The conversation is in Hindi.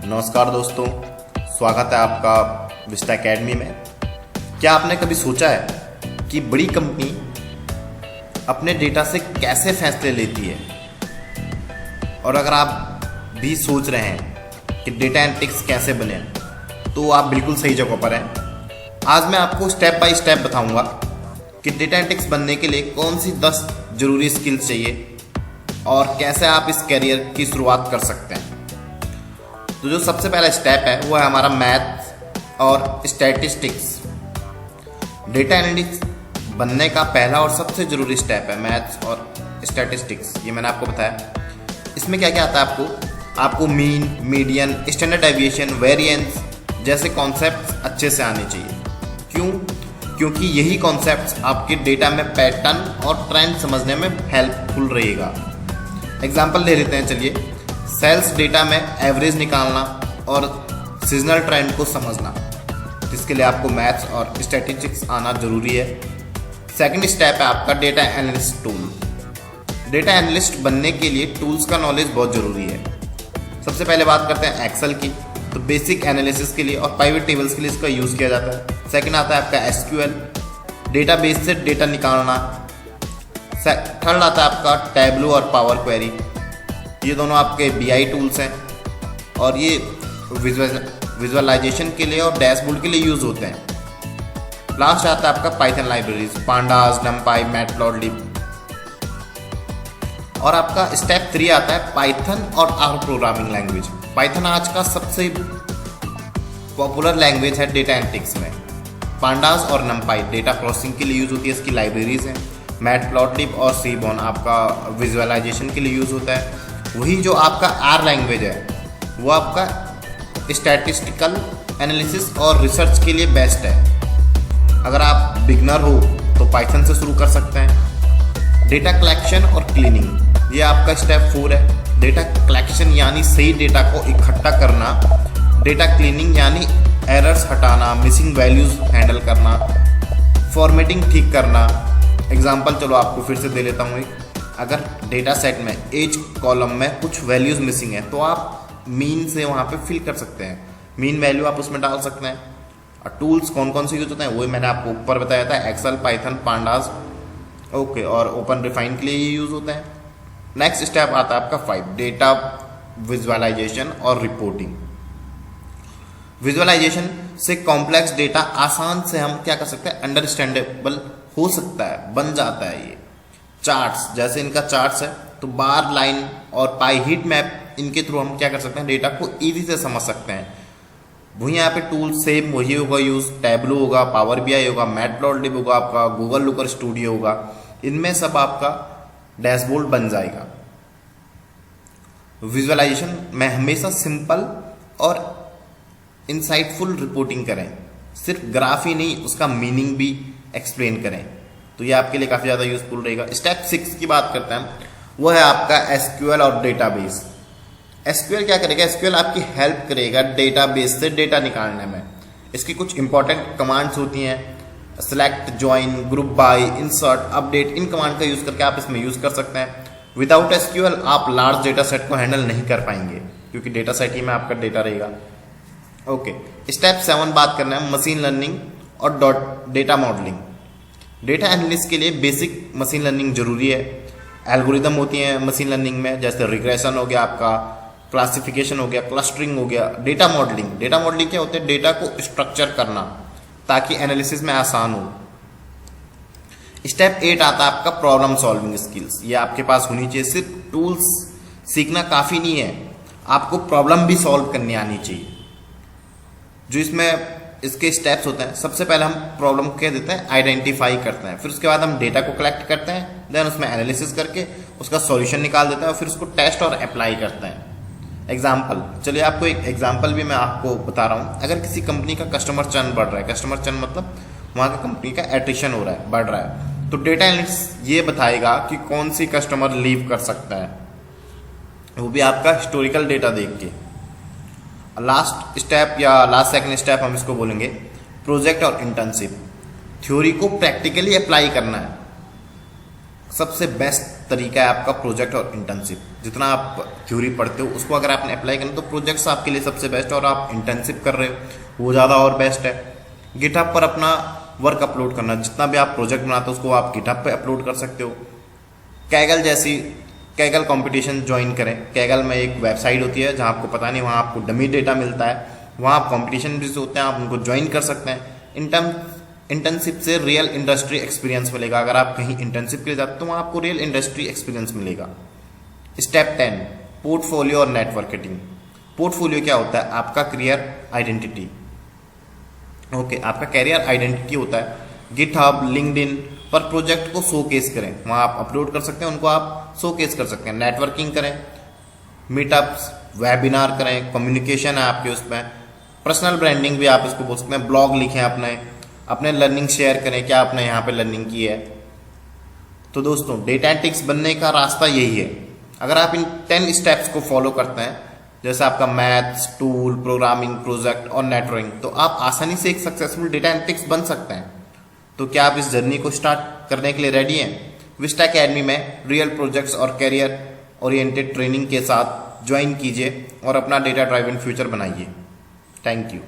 नमस्कार दोस्तों, स्वागत है आपका विस्टा एकेडमी में। क्या आपने कभी सोचा है कि बड़ी कंपनी अपने डेटा से कैसे फैसले लेती है? और अगर आप भी सोच रहे हैं कि डेटा एनालिटिक्स कैसे बने, तो आप बिल्कुल सही जगह पर हैं। आज मैं आपको स्टेप बाय स्टेप बताऊंगा कि डेटा एनालिटिक्स बनने के लिए कौन सी 10 जरूरी स्किल्स चाहिए और कैसे आप इस करियर की शुरुआत कर सकते हैं। तो जो सबसे पहला स्टेप है वो है हमारा मैथ और स्टैटिस्टिक्स। डेटा एनालिटिक्स बनने का पहला और सबसे जरूरी स्टेप है मैथ्स और स्टैटिस्टिक्स। ये मैंने आपको बताया। इसमें क्या क्या आता है आपको mean, median, standard deviation, variance जैसे कॉन्सेप्ट्स अच्छे से आने चाहिए। क्यों? क्योंकि यही कॉन्सेप्ट्स आपके डेटा में पैटर्न और ट्रेंड समझने में हेल्पफुल रहेगा। एग्जाम्पल ले लेते हैं, चलिए। सेल्स डेटा में एवरेज निकालना और सीजनल ट्रेंड को समझना, जिसके लिए आपको मैथ्स और स्टैटिस्टिक्स आना जरूरी है। सेकंड स्टेप है आपका data analyst tool. Data analyst बनने के लिए टूल्स का नॉलेज बहुत ज़रूरी है। सबसे पहले बात करते हैं एक्सेल की। तो बेसिक एनालिसिस के लिए और पाइवट टेबल्स के लिए इसका यूज़ किया जाता है। सेकंड आता है आपका एसक्यूएल, डेटाबेस से डेटा निकालना। थर्ड आता है आपका टैबलू और पावर क्वेरी। ये दोनों आपके बीआई टूल्स हैं और ये विजुअलाइजेशन के लिए और डैशबोर्ड के लिए यूज़ होते हैं। लास्ट आता है आपका पाइथन लाइब्रेरीज, पांडास, नमपाई, मैटप्लॉटलिब। और आपका स्टेप 3 आता है पाइथन और आर प्रोग्रामिंग लैंग्वेज। पाइथन आज का सबसे पॉपुलर लैंग्वेज है डेटा एनालिटिक्स में। पांडास और नमपाई डेटा प्रोसेसिंग के लिए यूज़ होती है, इसकी लाइब्रेरीज हैं। मैटप्लॉटलिब और सीबॉन आपका विजुअलाइजेशन के लिए यूज़ होता है। वही जो आपका आर लैंग्वेज है वो आपका स्टैटिस्टिकल एनालिसिस और रिसर्च के लिए बेस्ट है। अगर आप बिगनर हो तो पाइथन से शुरू कर सकते हैं। डेटा कलेक्शन और क्लीनिंग, ये आपका स्टेप 4 है। डेटा कलेक्शन यानी सही डेटा को इकट्ठा करना। डेटा क्लीनिंग यानी एरर्स हटाना, मिसिंग वैल्यूज हैंडल करना, फॉर्मेटिंग ठीक करना। एग्जाम्पल चलो आपको फिर से दे लेता हूँ एक। अगर डेटा सेट में एज कॉलम में कुछ वैल्यूज़ मिसिंग है तो आप मीन से वहाँ पे फिल कर सकते हैं। मीन वैल्यू आप उसमें डाल सकते हैं। और टूल्स कौन कौन से यूज होते हैं वो मैंने आपको ऊपर बताया था, एक्सेल, पाइथन, पांडास, ओके, और ओपन रिफाइन के लिए ये यूज़ होते हैं। नेक्स्ट स्टेप आता है आपका 5, डेटा विजुअलाइजेशन और रिपोर्टिंग। विजुअलाइजेशन से कॉम्प्लेक्स डेटा आसान से हम क्या कर सकते हैं, अंडरस्टैंडेबल हो सकता है, बन जाता है। ये चार्ट्स, जैसे इनका चार्ट्स है तो बार, लाइन और पाई हीट मैप, इनके थ्रू हम क्या कर सकते हैं, डेटा को इजी से समझ सकते हैं। वहीं यहाँ पे टूल सेम वही होगा यूज, टैबलू होगा, पावर बीआई होगा, मैटप्लॉटलिब होगा, आपका गूगल लुकर स्टूडियो होगा। इनमें सब आपका डैशबोर्ड बन जाएगा। विजुअलाइजेशन में हमेशा सिंपल और इंसाइटफुल रिपोर्टिंग करें। सिर्फ ग्राफ ही नहीं, उसका मीनिंग भी एक्सप्लेन करें, तो ये आपके लिए काफ़ी ज़्यादा यूजफुल रहेगा। स्टेप 6 की बात करते हैं, वो है आपका एसक्यूएल और डेटाबेस। एसक्यूएल क्या करेगा? एसक्यूएल आपकी हेल्प करेगा डेटाबेस से डेटा निकालने में। इसकी कुछ इंपॉर्टेंट कमांड्स होती हैं, select, join, group by, insert, update. In command का यूज़ करके आप इसमें यूज़ कर सकते हैं। विदाउट एसक्यूएल आप लार्ज डेटा सेट को हैंडल नहीं कर पाएंगे, क्योंकि डेटा सेट ही में आपका डेटा रहेगा। ओके, स्टेप 7 बात करना है मशीन लर्निंग और डेटा मॉडलिंग। डेटा एनालिस्ट के लिए बेसिक मशीन लर्निंग जरूरी है। एल्गोरिदम होती हैं मशीन लर्निंग में, जैसे रिग्रेशन हो गया, आपका क्लासिफिकेशन हो गया, क्लस्टरिंग हो गया। डेटा मॉडलिंग क्या होते हैं? डेटा को स्ट्रक्चर करना ताकि एनालिसिस में आसान हो। स्टेप 8 आता है आपका प्रॉब्लम सॉल्विंग स्किल्स। ये आपके पास होनी चाहिए। सिर्फ टूल्स सीखना काफ़ी नहीं है, आपको प्रॉब्लम भी सॉल्व करनी आनी चाहिए। जो इसमें इसके स्टेप्स होते हैं, सबसे पहले हम प्रॉब्लम कह देते हैं, आइडेंटिफाई करते हैं। फिर उसके बाद हम डेटा को कलेक्ट करते हैं, देन उसमें एनालिसिस करके उसका सॉल्यूशन निकाल देते हैं और फिर उसको टेस्ट और अप्लाई करते हैं। एग्जाम्पल, चलिए आपको एक एग्जाम्पल भी मैं आपको बता रहा हूँ। अगर किसी कंपनी का कस्टमर चर्न बढ़ रहा है, कस्टमर चर्न मतलब वहाँ का कंपनी का एट्रिशन हो रहा है, बढ़ रहा है, तो डेटा एनालिटिक्स ये बताएगा कि कौन सी कस्टमर लीव कर सकता है, वो भी आपका हिस्टोरिकल डेटा देख के। लास्ट स्टेप या लास्ट सेकंड स्टेप हम इसको बोलेंगे प्रोजेक्ट और इंटर्नशिप। थ्योरी को प्रैक्टिकली अप्लाई करना है। सबसे बेस्ट तरीका है आपका प्रोजेक्ट और इंटर्नशिप। जितना आप थ्योरी पढ़ते हो उसको अगर आपने अप्लाई करना तो प्रोजेक्ट्स आपके लिए सबसे बेस्ट है, और आप इंटर्नशिप कर रहे हो वो ज़्यादा और बेस्ट है। गिटहब पर अपना वर्क अपलोड करना, जितना भी आप प्रोजेक्ट बनाते हो उसको आप गिटहब पे अपलोड कर सकते हो। कैगल कंपटीशन ज्वाइन करें। कैगल में एक वेबसाइट होती है जहां आपको पता नहीं, वहां आपको डमी डेटा मिलता है, वहां आप कंपटीशन भी होते हैं, आप उनको ज्वाइन कर सकते हैं। इंटर्नशिप से रियल इंडस्ट्री एक्सपीरियंस मिलेगा। अगर आप कहीं इंटर्नशिप के लिए जाते हो तो वहां आपको रियल इंडस्ट्री एक्सपीरियंस मिलेगा। स्टेप 10, पोर्टफोलियो और नेटवर्किंग। पोर्टफोलियो क्या होता है? आपका करियर आइडेंटिटी। ओके, आपका कैरियर आइडेंटिटी होता है। गिटहब, लिंक्डइन पर प्रोजेक्ट को शोकेस करें, वहां आप अपलोड कर सकते हैं, उनको आप शोकेस कर सकते हैं। नेटवर्किंग करें, मीटअप्स, वेबिनार करें, कम्युनिकेशन है आपके उसमें। पर्सनल ब्रांडिंग भी आप इसको बोल सकते हैं, ब्लॉग लिखें, अपने लर्निंग शेयर करें, क्या आपने यहाँ पे लर्निंग की है। तो दोस्तों, डेटा एनालिटिक्स बनने का रास्ता यही है। अगर आप इन 10 स्टेप्स को फॉलो करते हैं, जैसे आपका मैथ्स, टूल, प्रोग्रामिंग, प्रोजेक्ट और नेटवर्किंग, तो आप आसानी से एक सक्सेसफुल डेटा एनालिटिक्स बन सकते हैं। तो क्या आप इस जर्नी को स्टार्ट करने के लिए रेडी हैं? विस्टा एकेडमी में रियल प्रोजेक्ट्स और कैरियर ओरिएंटेड ट्रेनिंग के साथ ज्वाइन कीजिए और अपना डेटा ड्राइवन फ्यूचर बनाइए। Thank you.